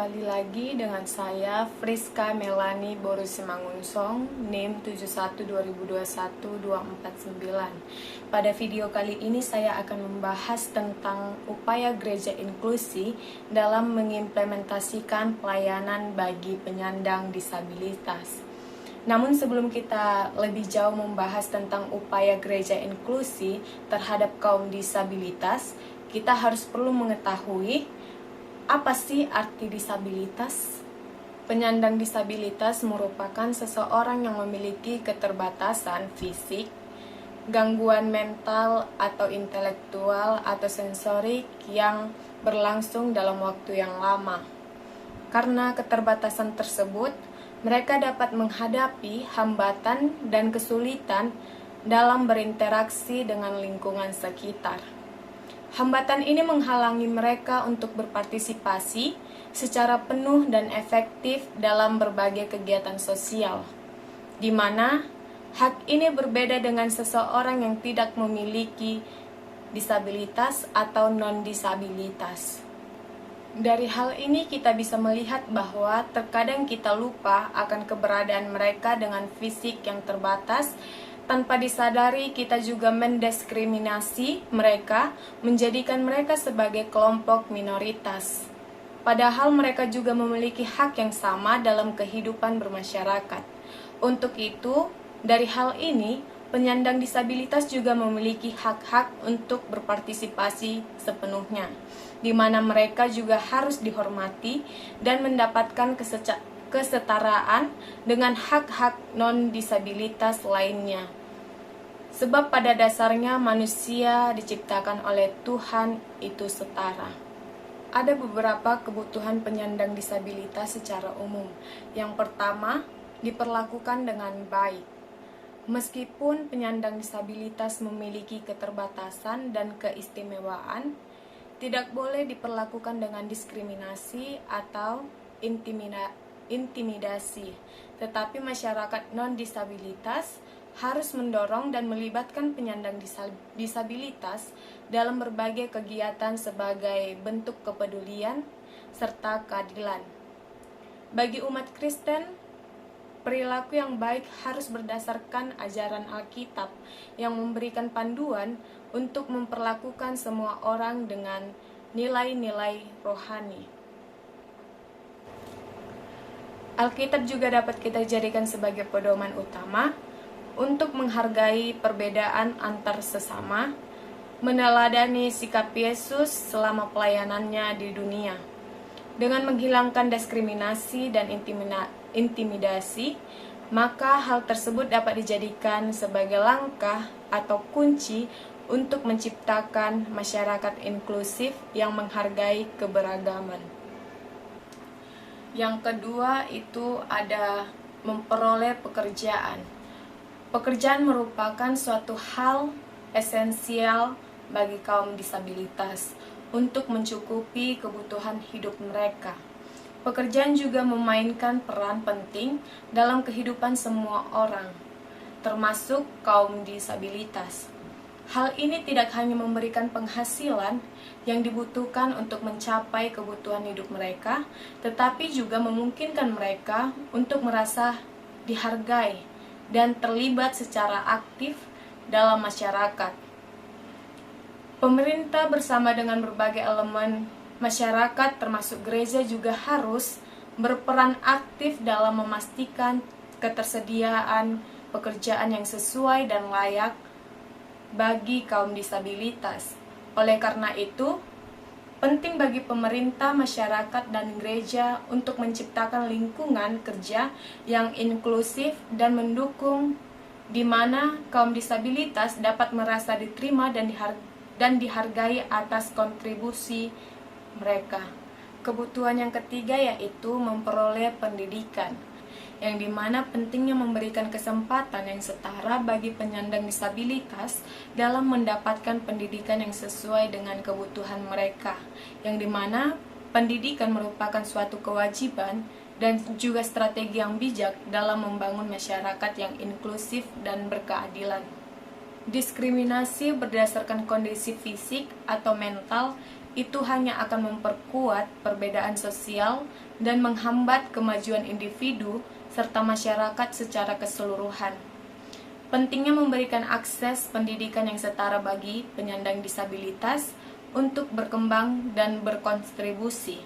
kembali lagi dengan saya Friska Melani Boru Simangunsong, NIM 71201249. Pada video kali ini saya akan membahas tentang upaya gereja inklusi dalam mengimplementasikan pelayanan bagi penyandang disabilitas. Namun sebelum kita lebih jauh membahas tentang upaya gereja inklusi terhadap kaum disabilitas, kita harus perlu mengetahui apa sih arti disabilitas? Penyandang disabilitas merupakan seseorang yang memiliki keterbatasan fisik, gangguan mental atau intelektual atau sensorik yang berlangsung dalam waktu yang lama. Karena keterbatasan tersebut, mereka dapat menghadapi hambatan dan kesulitan dalam berinteraksi dengan lingkungan sekitar. Hambatan ini menghalangi mereka untuk berpartisipasi secara penuh dan efektif dalam berbagai kegiatan sosial, di mana hak ini berbeda dengan seseorang yang tidak memiliki disabilitas atau non-disabilitas. Dari hal ini kita bisa melihat bahwa terkadang kita lupa akan keberadaan mereka dengan fisik yang terbatas. Tanpa disadari, kita juga mendiskriminasi mereka, menjadikan mereka sebagai kelompok minoritas. Padahal mereka juga memiliki hak yang sama dalam kehidupan bermasyarakat. Untuk itu, dari hal ini, penyandang disabilitas juga memiliki hak-hak untuk berpartisipasi sepenuhnya, di mana mereka juga harus dihormati dan mendapatkan kesetaraan dengan hak-hak non-disabilitas lainnya. Sebab pada dasarnya manusia diciptakan oleh Tuhan itu setara. Ada beberapa kebutuhan penyandang disabilitas secara umum. Yang pertama, diperlakukan dengan baik. Meskipun penyandang disabilitas memiliki keterbatasan dan keistimewaan, tidak boleh diperlakukan dengan diskriminasi atau intimidasi, tetapi masyarakat non-disabilitas harus mendorong dan melibatkan penyandang disabilitas dalam berbagai kegiatan sebagai bentuk kepedulian serta keadilan. Bagi umat Kristen, perilaku yang baik harus berdasarkan ajaran Alkitab yang memberikan panduan untuk memperlakukan semua orang dengan nilai-nilai rohani. Alkitab juga dapat kita jadikan sebagai pedoman utama untuk menghargai perbedaan antar sesama, meneladani sikap Yesus selama pelayanannya di dunia. Dengan menghilangkan diskriminasi dan intimidasi, maka hal tersebut dapat dijadikan sebagai langkah atau kunci untuk menciptakan masyarakat inklusif yang menghargai keberagaman. Yang kedua itu ada memperoleh pekerjaan. Pekerjaan merupakan suatu hal esensial bagi kaum disabilitas untuk mencukupi kebutuhan hidup mereka. Pekerjaan juga memainkan peran penting dalam kehidupan semua orang, termasuk kaum disabilitas. Hal ini tidak hanya memberikan penghasilan yang dibutuhkan untuk mencapai kebutuhan hidup mereka, tetapi juga memungkinkan mereka untuk merasa dihargai dan terlibat secara aktif dalam masyarakat. Pemerintah bersama dengan berbagai elemen masyarakat termasuk gereja juga harus berperan aktif dalam memastikan ketersediaan pekerjaan yang sesuai dan layak bagi kaum disabilitas. Oleh karena itu, penting bagi pemerintah, masyarakat, dan gereja untuk menciptakan lingkungan kerja yang inklusif dan mendukung, di mana kaum disabilitas dapat merasa diterima dan dihargai atas kontribusi mereka. Kebutuhan yang ketiga yaitu memperoleh pendidikan, yang dimana pentingnya memberikan kesempatan yang setara bagi penyandang disabilitas dalam mendapatkan pendidikan yang sesuai dengan kebutuhan mereka, yang dimana pendidikan merupakan suatu kewajiban dan juga strategi yang bijak dalam membangun masyarakat yang inklusif dan berkeadilan. Diskriminasi berdasarkan kondisi fisik atau mental itu hanya akan memperkuat perbedaan sosial dan menghambat kemajuan individu serta masyarakat secara keseluruhan. Pentingnya memberikan akses pendidikan yang setara bagi penyandang disabilitas untuk berkembang dan berkontribusi.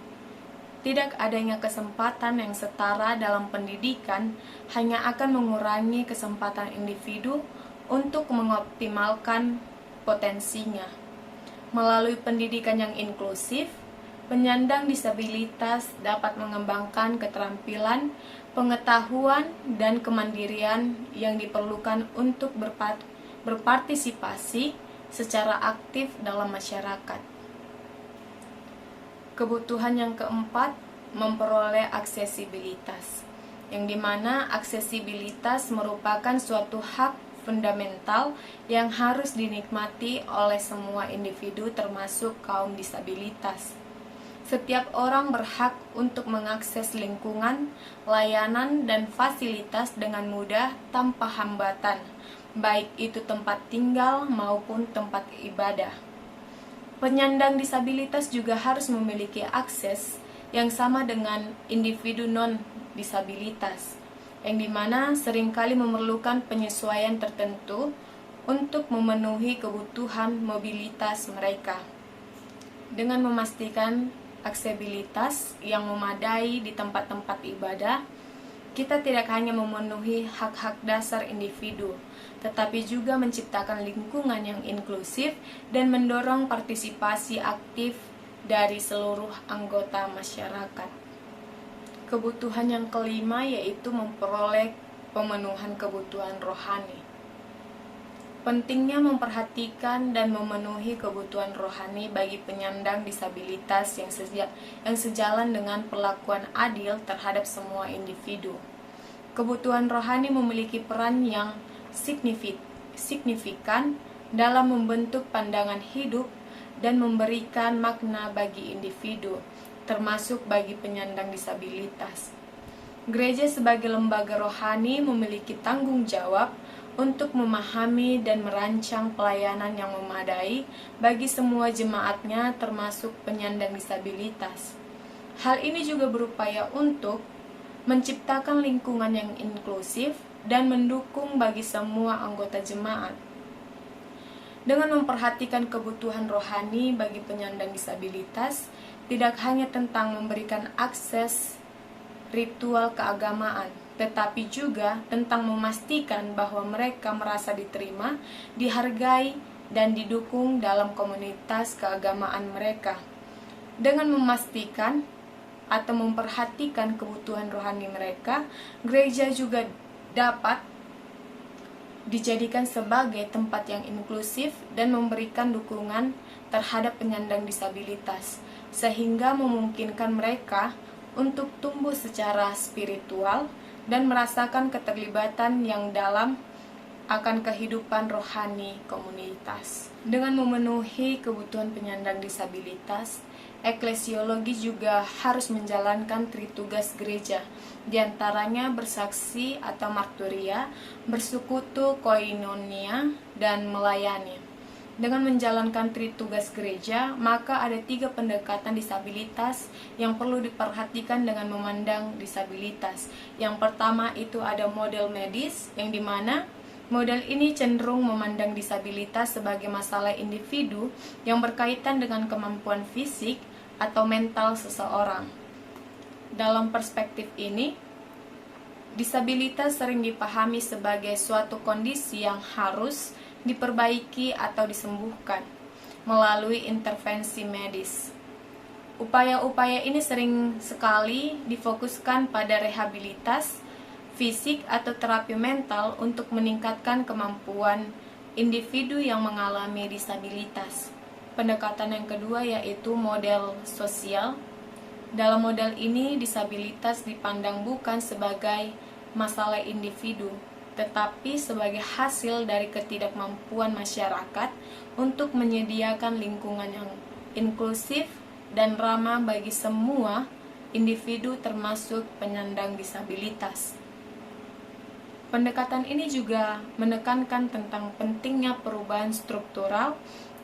Tidak adanya kesempatan yang setara dalam pendidikan hanya akan mengurangi kesempatan individu untuk mengoptimalkan potensinya. Melalui pendidikan yang inklusif, penyandang disabilitas dapat mengembangkan keterampilan, pengetahuan, dan kemandirian yang diperlukan untuk berpartisipasi secara aktif dalam masyarakat. Kebutuhan yang keempat, memperoleh aksesibilitas, yang dimana aksesibilitas merupakan suatu hak fundamental yang harus dinikmati oleh semua individu termasuk kaum disabilitas. Setiap orang berhak untuk mengakses lingkungan, layanan, dan fasilitas dengan mudah tanpa hambatan, baik itu tempat tinggal maupun tempat ibadah. Penyandang disabilitas juga harus memiliki akses yang sama dengan individu non-disabilitas, yang dimana seringkali memerlukan penyesuaian tertentu untuk memenuhi kebutuhan mobilitas mereka. Dengan memastikan aksesibilitas yang memadai di tempat-tempat ibadah, kita tidak hanya memenuhi hak-hak dasar individu, tetapi juga menciptakan lingkungan yang inklusif dan mendorong partisipasi aktif dari seluruh anggota masyarakat. Kebutuhan yang kelima yaitu memperoleh pemenuhan kebutuhan rohani. Pentingnya memperhatikan dan memenuhi kebutuhan rohani bagi penyandang disabilitas yang sejalan dengan perlakuan adil terhadap semua individu. Kebutuhan rohani memiliki peran yang signifikan dalam membentuk pandangan hidup dan memberikan makna bagi individu, termasuk bagi penyandang disabilitas. Gereja sebagai lembaga rohani memiliki tanggung jawab untuk memahami dan merancang pelayanan yang memadai bagi semua jemaatnya termasuk penyandang disabilitas. Hal ini juga berupaya untuk menciptakan lingkungan yang inklusif dan mendukung bagi semua anggota jemaat. Dengan memperhatikan kebutuhan rohani bagi penyandang disabilitas, tidak hanya tentang memberikan akses ritual keagamaan, tetapi juga tentang memastikan bahwa mereka merasa diterima, dihargai, dan didukung dalam komunitas keagamaan mereka. Dengan memastikan atau memperhatikan kebutuhan rohani mereka, gereja juga dapat dijadikan sebagai tempat yang inklusif dan memberikan dukungan terhadap penyandang disabilitas, sehingga memungkinkan mereka untuk tumbuh secara spiritual dan merasakan keterlibatan yang dalam akan kehidupan rohani komunitas. Dengan memenuhi kebutuhan penyandang disabilitas, eklesiologi juga harus menjalankan tritugas gereja, diantaranya bersaksi atau marturia, bersekutu koinonia, dan melayani. Dengan menjalankan tritugas gereja, maka ada 3 pendekatan disabilitas yang perlu diperhatikan dengan memandang disabilitas. Yang pertama itu ada model medis, yang dimana model ini cenderung memandang disabilitas sebagai masalah individu yang berkaitan dengan kemampuan fisik atau mental seseorang. Dalam perspektif ini, disabilitas sering dipahami sebagai suatu kondisi yang harus diperbaiki atau disembuhkan melalui intervensi medis. Upaya-upaya ini sering sekali difokuskan pada rehabilitas fisik atau terapi mental untuk meningkatkan kemampuan individu yang mengalami disabilitas. Pendekatan yang kedua yaitu model sosial. Dalam model ini, disabilitas dipandang bukan sebagai masalah individu, tetapi sebagai hasil dari ketidakmampuan masyarakat untuk menyediakan lingkungan yang inklusif dan ramah bagi semua individu termasuk penyandang disabilitas. Pendekatan ini juga menekankan tentang pentingnya perubahan struktural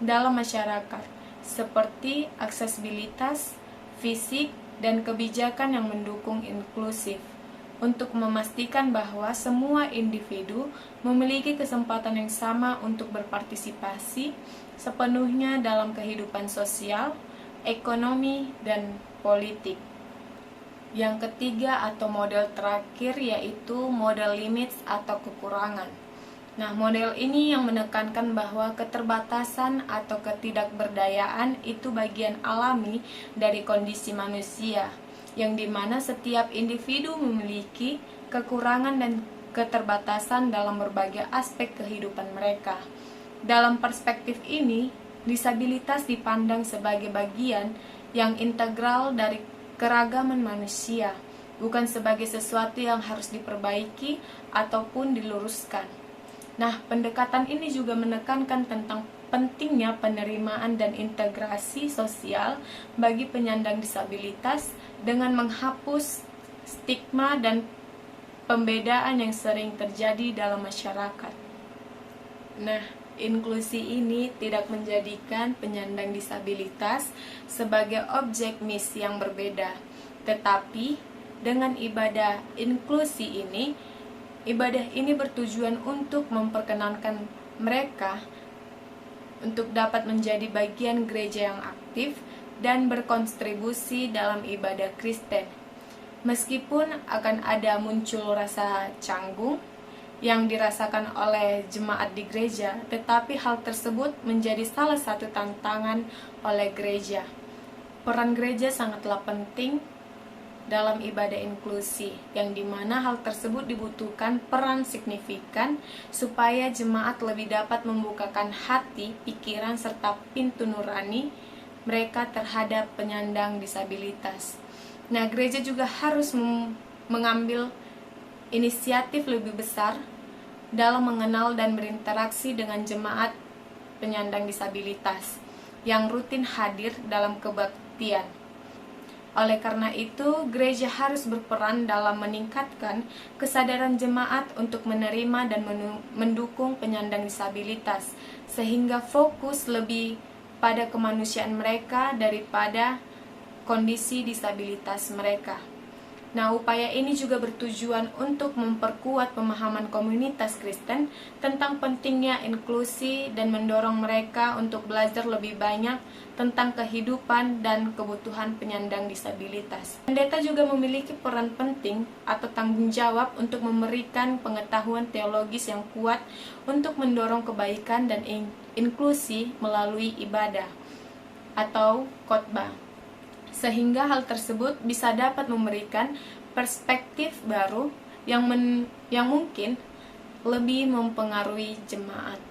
dalam masyarakat seperti aksesibilitas, fisik, dan kebijakan yang mendukung inklusif, untuk memastikan bahwa semua individu memiliki kesempatan yang sama untuk berpartisipasi sepenuhnya dalam kehidupan sosial, ekonomi, dan politik. Yang ketiga atau model terakhir yaitu model limits atau kekurangan. Nah, model ini yang menekankan bahwa keterbatasan atau ketidakberdayaan itu bagian alami dari kondisi manusia, yang dimana setiap individu memiliki kekurangan dan keterbatasan dalam berbagai aspek kehidupan mereka. Dalam perspektif ini, disabilitas dipandang sebagai bagian yang integral dari keragaman manusia, bukan sebagai sesuatu yang harus diperbaiki ataupun diluruskan. Nah, pendekatan ini juga menekankan tentang pentingnya penerimaan dan integrasi sosial bagi penyandang disabilitas dengan menghapus stigma dan pembedaan yang sering terjadi dalam masyarakat. Nah, inklusi ini tidak menjadikan penyandang disabilitas sebagai objek misi yang berbeda, tetapi dengan ibadah inklusi ini, ibadah ini bertujuan untuk memperkenankan mereka untuk dapat menjadi bagian gereja yang aktif dan berkontribusi dalam ibadah Kristen. Meskipun akan ada muncul rasa canggung yang dirasakan oleh jemaat di gereja, tetapi hal tersebut menjadi salah satu tantangan oleh gereja. Peran gereja sangatlah penting dalam ibadah inklusi, yang dimana hal tersebut dibutuhkan peran signifikan supaya jemaat lebih dapat membukakan hati, pikiran, serta pintu nurani mereka terhadap penyandang disabilitas. Nah, gereja juga harus mengambil inisiatif lebih besar dalam mengenal dan berinteraksi dengan jemaat penyandang disabilitas yang rutin hadir dalam kebaktian. Oleh karena itu, gereja harus berperan dalam meningkatkan kesadaran jemaat untuk menerima dan mendukung penyandang disabilitas, sehingga fokus lebih pada kemanusiaan mereka daripada kondisi disabilitas mereka. Nah, upaya ini juga bertujuan untuk memperkuat pemahaman komunitas Kristen tentang pentingnya inklusi dan mendorong mereka untuk belajar lebih banyak tentang kehidupan dan kebutuhan penyandang disabilitas. Pendeta juga memiliki peran penting atau tanggung jawab untuk memberikan pengetahuan teologis yang kuat untuk mendorong kebaikan dan inklusi melalui ibadah atau khotbah, sehingga hal tersebut bisa dapat memberikan perspektif baru yang mungkin lebih mempengaruhi jemaat.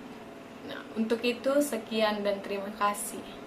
Nah, untuk itu sekian dan terima kasih.